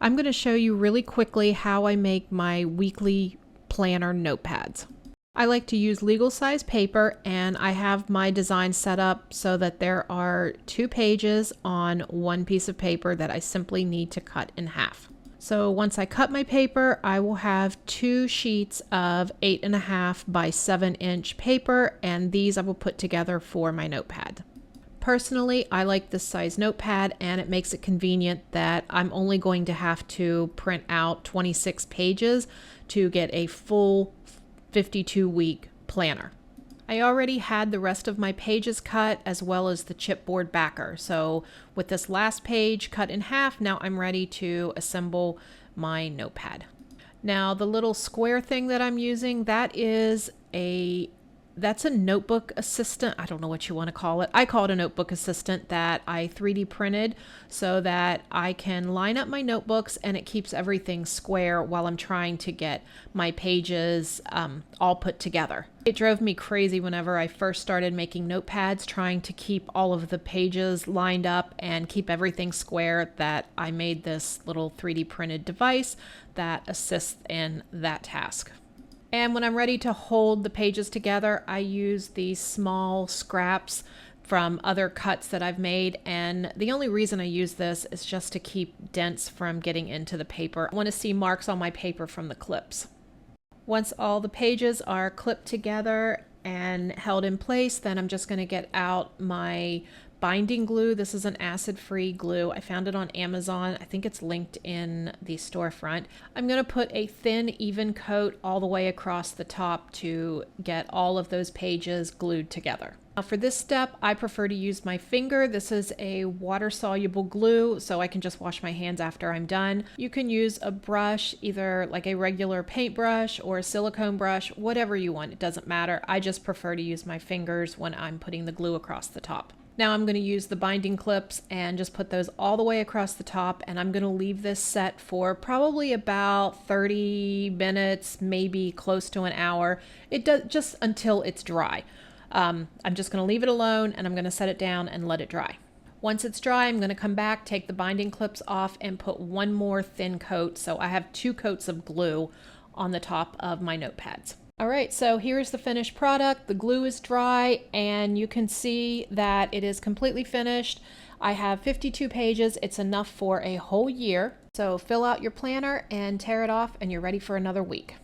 I'm going to show you really quickly how I make my weekly planner notepads. I like to use legal size paper, and I have my design set up so that there are 2 pages on one piece of paper that I simply need to cut in half. So once I cut my paper, I will have 2 sheets of 8.5 by 7-inch paper, and these I will put together for my notepad. Personally, I like this size notepad, and it makes it convenient that I'm only going to have to print out 26 pages to get a full 52-week planner. I already had the rest of my pages cut, as well as the chipboard backer. So with this last page cut in half, now I'm ready to assemble my notepad. Now the little square thing that I'm using, that's a notebook assistant. I don't know what you want to call it. I call it a notebook assistant that I 3D printed so that I can line up my notebooks and it keeps everything square while I'm trying to get my pages all put together. It drove me crazy whenever I first started making notepads, trying to keep all of the pages lined up and keep everything square, that I made this little 3D printed device that assists in that task. And when I'm ready to hold the pages together, I use these small scraps from other cuts that I've made. And the only reason I use this is just to keep dents from getting into the paper. I want to see marks on my paper from the clips. Once all the pages are clipped together and held in place, then I'm just going to get out my binding glue. This is an acid-free glue. I found it on Amazon. I think it's linked in the storefront. I'm going to put a thin, even coat all the way across the top to get all of those pages glued together. Now for this step, I prefer to use my finger. This is a water-soluble glue, so I can just wash my hands after I'm done. You can use a brush, either like a regular paintbrush or a silicone brush, whatever you want. It doesn't matter. I just prefer to use my fingers when I'm putting the glue across the top. Now I'm going to use the binding clips and just put those all the way across the top, and I'm going to leave this set for probably about 30 minutes, maybe close to an hour. It does, just until it's dry. I'm just going to leave it alone, and I'm going to set it down and let it dry. Once it's dry, I'm going to come back, take the binding clips off, and put one more thin coat. So I have 2 coats of glue on the top of my notepads. All right, so here's the finished product. The glue is dry, and you can see that it is completely finished. I have 52 pages. It's enough for a whole year. So fill out your planner and tear it off, and you're ready for another week.